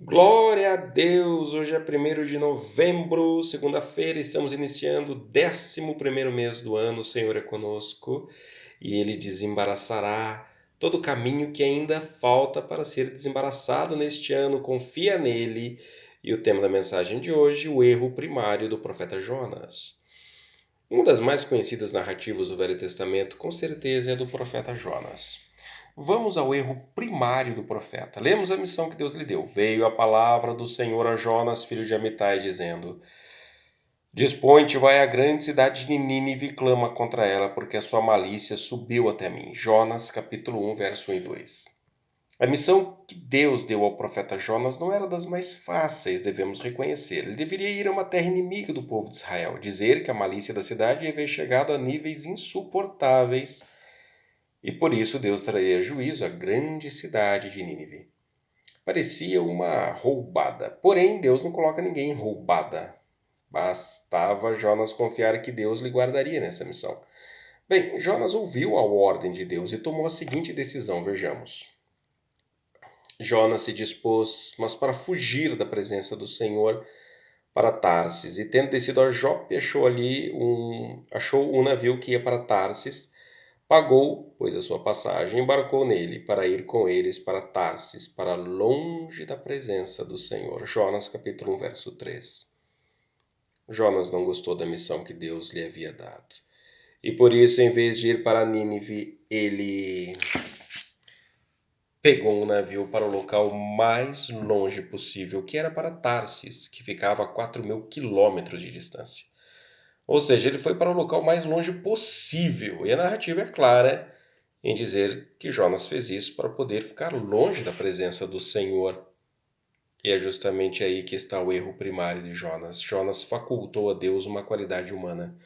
Glória a Deus! Hoje é 1º de novembro, segunda-feira, estamos iniciando o 11º mês do ano. O Senhor é conosco e Ele desembaraçará todo o caminho que ainda falta para ser desembaraçado neste ano. Confia nele. E o tema da mensagem de hoje, o erro primário do profeta Jonas. Uma das mais conhecidas narrativas do Velho Testamento, com certeza, é do profeta Jonas. Vamos ao erro primário do profeta. Lemos a missão que Deus lhe deu. Veio a palavra do Senhor a Jonas, filho de Amitai, dizendo: Dispõe-te, vai à grande cidade de Nínive e clama contra ela, porque a sua malícia subiu até mim. Jonas, capítulo 1, verso 1 e 2. A missão que Deus deu ao profeta Jonas não era das mais fáceis, devemos reconhecer. Ele deveria ir a uma terra inimiga do povo de Israel, dizer que a malícia da cidade havia chegado a níveis insuportáveis e por isso Deus traria juízo à grande cidade de Nínive. Parecia uma roubada, porém Deus não coloca ninguém em roubada. Bastava Jonas confiar que Deus lhe guardaria nessa missão. Bem, Jonas ouviu a ordem de Deus e tomou a seguinte decisão, vejamos. Jonas se dispôs, mas para fugir da presença do Senhor, para Tarsis, e tendo descido a Jope, achou um navio que ia para Tarsis, pagou, pois, a sua passagem, e embarcou nele, para ir com eles para Tarsis, para longe da presença do Senhor. Jonas, capítulo 1, verso 3. Jonas não gostou da missão que Deus lhe havia dado. E por isso, em vez de ir para Nínive, ele pegou um navio para o local mais longe possível, que era para Tarsis, que ficava a 4.000 quilômetros de distância. Ou seja, ele foi para o local mais longe possível. E a narrativa é clara em dizer que Jonas fez isso para poder ficar longe da presença do Senhor. E é justamente aí que está o erro primário de Jonas. Jonas facultou a Deus uma qualidade humana.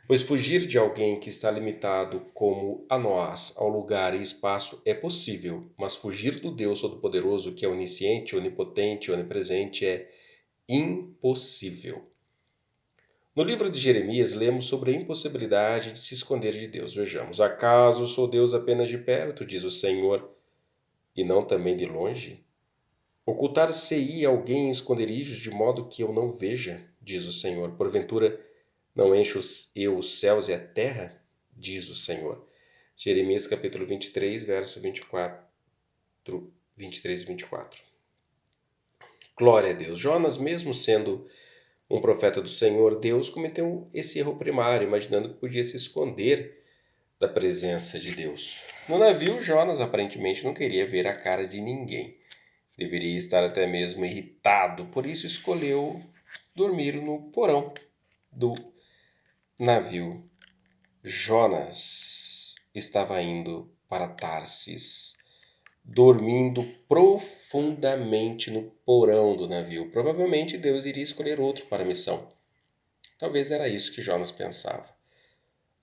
Pois fugir de alguém que está limitado como a nós, ao lugar e espaço, é possível, mas fugir do Deus Todo-Poderoso, que é onisciente, onipotente, onipresente, é impossível. No livro de Jeremias, lemos sobre a impossibilidade de se esconder de Deus. Vejamos: acaso sou Deus apenas de perto, diz o Senhor, e não também de longe? Ocultar-se-ia alguém em esconderijos de modo que eu não veja, diz o Senhor. Porventura, não encho eu os céus e a terra? Diz o Senhor. Jeremias capítulo 23, verso 23 e 24. Glória a Deus. Jonas, mesmo sendo um profeta do Senhor, Deus cometeu esse erro primário, imaginando que podia se esconder da presença de Deus. No navio, Jonas aparentemente não queria ver a cara de ninguém. Deveria estar até mesmo irritado, por isso escolheu dormir no porão do navio. Jonas estava indo para Tarsis, dormindo profundamente no porão do navio. Provavelmente Deus iria escolher outro para a missão. Talvez era isso que Jonas pensava.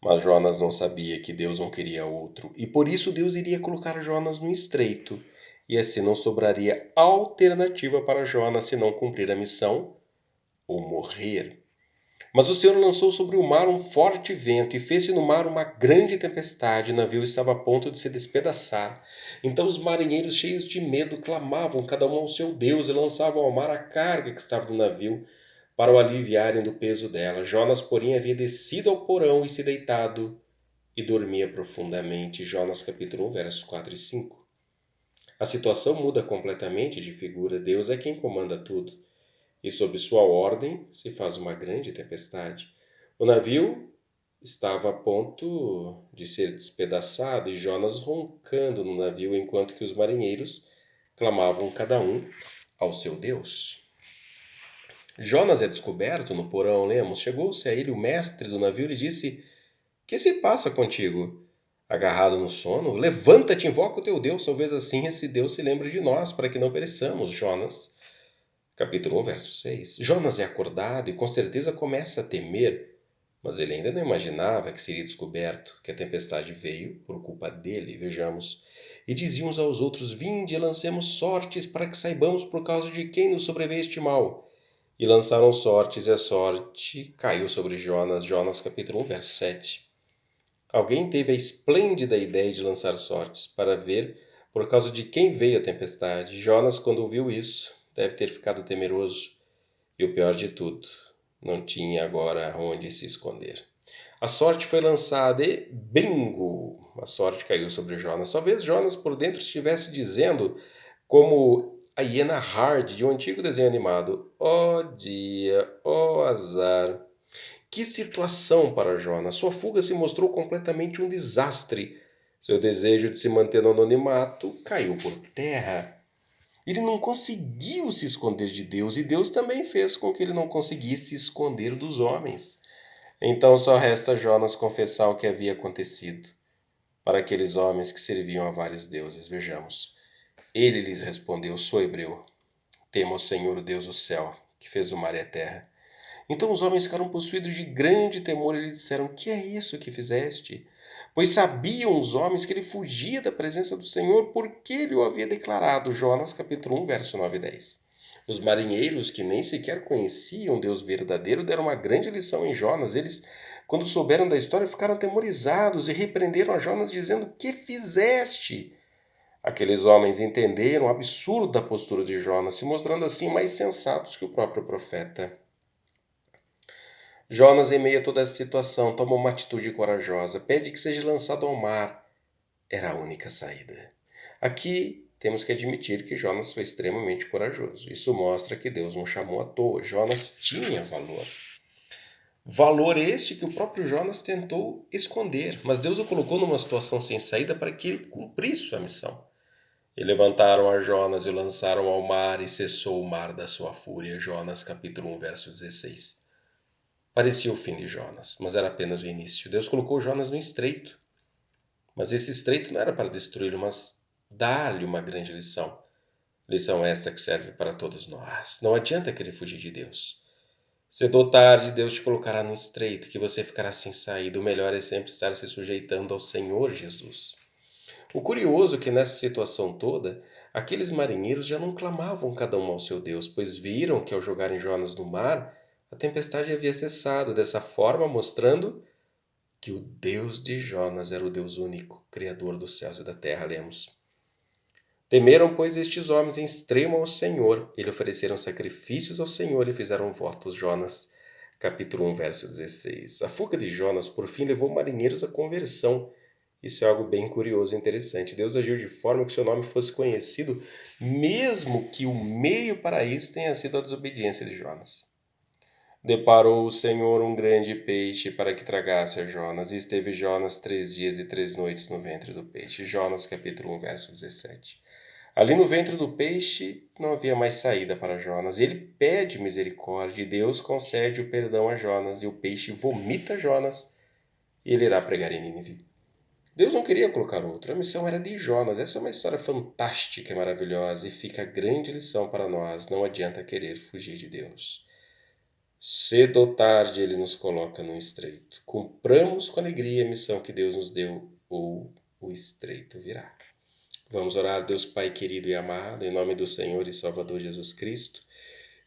Mas Jonas não sabia que Deus não queria outro, e por isso Deus iria colocar Jonas no estreito, e assim não sobraria alternativa para Jonas senão cumprir a missão ou morrer. Mas o Senhor lançou sobre o mar um forte vento e fez-se no mar uma grande tempestade. O navio estava a ponto de se despedaçar. Então os marinheiros, cheios de medo, clamavam cada um ao seu Deus e lançavam ao mar a carga que estava no navio para o aliviarem do peso dela. Jonas, porém, havia descido ao porão e se deitado e dormia profundamente. Jonas capítulo 1, versos 4 e 5. A situação muda completamente de figura. Deus é quem comanda tudo. E sob sua ordem se faz uma grande tempestade. O navio estava a ponto de ser despedaçado e Jonas roncando no navio enquanto que os marinheiros clamavam cada um ao seu Deus. Jonas é descoberto no porão, lemos. Chegou-se a ele o mestre do navio e lhe disse: Que se passa contigo? Agarrado no sono? Levanta-te, invoca o teu Deus, talvez assim esse Deus se lembre de nós, para que não pereçamos. Jonas capítulo 1, verso 6. Jonas é acordado e com certeza começa a temer, mas ele ainda não imaginava que seria descoberto, que a tempestade veio por culpa dele. Vejamos. E diziam uns aos outros: Vinde e lancemos sortes para que saibamos por causa de quem nos sobreveio este mal. E lançaram sortes e a sorte caiu sobre Jonas. Jonas capítulo 1, verso 7. Alguém teve a esplêndida ideia de lançar sortes para ver por causa de quem veio a tempestade. Jonas, quando ouviu isso, deve ter ficado temeroso. E o pior de tudo, não tinha agora onde se esconder. A sorte foi lançada e bingo! A sorte caiu sobre Jonas. Talvez Jonas por dentro estivesse dizendo, como a hiena Hard de um antigo desenho animado: ó dia, ó azar. Que situação para Jonas! Sua fuga se mostrou completamente um desastre. Seu desejo de se manter no anonimato caiu por terra. Ele não conseguiu se esconder de Deus e Deus também fez com que ele não conseguisse se esconder dos homens. Então só resta Jonas confessar o que havia acontecido para aqueles homens que serviam a vários deuses. Vejamos. Ele lhes respondeu: sou hebreu. Temo ao Senhor, o Deus do céu, que fez o mar e a terra. Então os homens ficaram possuídos de grande temor e lhe disseram: que é isso que fizeste? Pois sabiam os homens que ele fugia da presença do Senhor, porque ele o havia declarado. Jonas capítulo 1, verso 9 e 10. Os marinheiros, que nem sequer conheciam Deus verdadeiro, deram uma grande lição em Jonas. Eles, quando souberam da história, ficaram atemorizados e repreenderam a Jonas, dizendo: que fizeste? Aqueles homens entenderam o absurdo da postura de Jonas, se mostrando assim mais sensatos que o próprio profeta. Jonas, em meio a toda essa situação, toma uma atitude corajosa, pede que seja lançado ao mar. Era a única saída. Aqui temos que admitir que Jonas foi extremamente corajoso. Isso mostra que Deus não chamou à toa. Jonas tinha valor. Valor este que o próprio Jonas tentou esconder, mas Deus o colocou numa situação sem saída para que ele cumprisse sua missão. E levantaram a Jonas e o lançaram ao mar, e cessou o mar da sua fúria. Jonas capítulo 1, verso 16. Parecia o fim de Jonas, mas era apenas o início. Deus colocou Jonas no estreito. Mas esse estreito não era para destruí-lo, mas dar-lhe uma grande lição. Lição esta que serve para todos nós. Não adianta querer fugir de Deus. Cedo ou tarde, Deus te colocará no estreito, que você ficará sem saída. O melhor é sempre estar se sujeitando ao Senhor Jesus. O curioso é que nessa situação toda, aqueles marinheiros já não clamavam cada um ao seu Deus, pois viram que ao jogarem Jonas no mar, a tempestade havia cessado, dessa forma mostrando que o Deus de Jonas era o Deus único, Criador dos céus e da terra, lemos. Temeram, pois, estes homens em extremo ao Senhor. Eles ofereceram sacrifícios ao Senhor e fizeram votos. Jonas, capítulo 1, verso 16. A fuga de Jonas, por fim, levou marinheiros à conversão. Isso é algo bem curioso e interessante. Deus agiu de forma que seu nome fosse conhecido, mesmo que o meio para isso tenha sido a desobediência de Jonas. Deparou o Senhor um grande peixe para que tragasse a Jonas, e esteve Jonas 3 dias e 3 noites no ventre do peixe. Jonas capítulo 1, verso 17. Ali no ventre do peixe não havia mais saída para Jonas. Ele pede misericórdia e Deus concede o perdão a Jonas, e o peixe vomita Jonas e ele irá pregar em Nínive. Deus não queria colocar outro, a missão era de Jonas. Essa é uma história fantástica e maravilhosa e fica a grande lição para nós. Não adianta querer fugir de Deus. Cedo ou tarde ele nos coloca no estreito. Cumpramos com alegria a missão que Deus nos deu, ou o estreito virá. Vamos orar, Deus Pai querido e amado, em nome do Senhor e Salvador Jesus Cristo,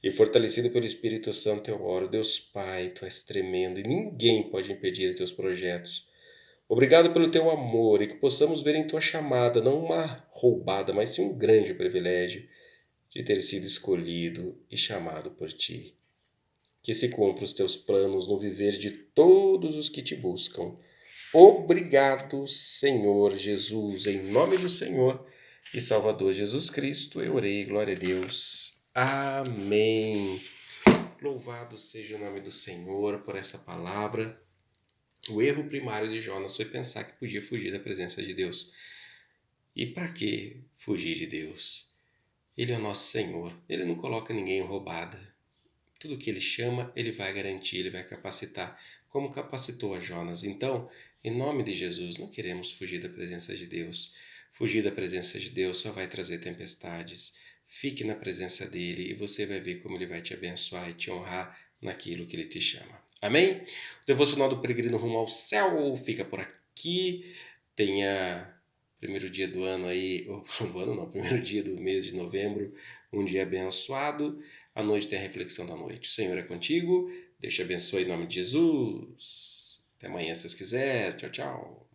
e fortalecido pelo Espírito Santo eu oro. Deus Pai, Tu és tremendo e ninguém pode impedir Teus projetos. Obrigado pelo Teu amor e que possamos ver em Tua chamada não uma roubada, mas sim um grande privilégio de ter sido escolhido e chamado por Ti. Que se cumpra os Teus planos no viver de todos os que Te buscam. Obrigado, Senhor Jesus. Em nome do Senhor e Salvador Jesus Cristo, eu orei. Glória a Deus. Amém. Louvado seja o nome do Senhor por essa palavra. O erro primário de Jonas foi pensar que podia fugir da presença de Deus. E para que fugir de Deus? Ele é o nosso Senhor. Ele não coloca ninguém em roubada. Tudo que ele chama, ele vai garantir, ele vai capacitar, como capacitou a Jonas. Então, em nome de Jesus, não queremos fugir da presença de Deus. Fugir da presença de Deus só vai trazer tempestades. Fique na presença dele e você vai ver como ele vai te abençoar e te honrar naquilo que ele te chama. Amém? O devocional do Peregrino Rumo ao Céu fica por aqui. Tenha primeiro dia do ano aí, primeiro dia do mês de novembro, um dia abençoado. À noite tem a reflexão da noite. O Senhor é contigo. Deus te abençoe em nome de Jesus. Até amanhã, se Deus quiser. Tchau, tchau.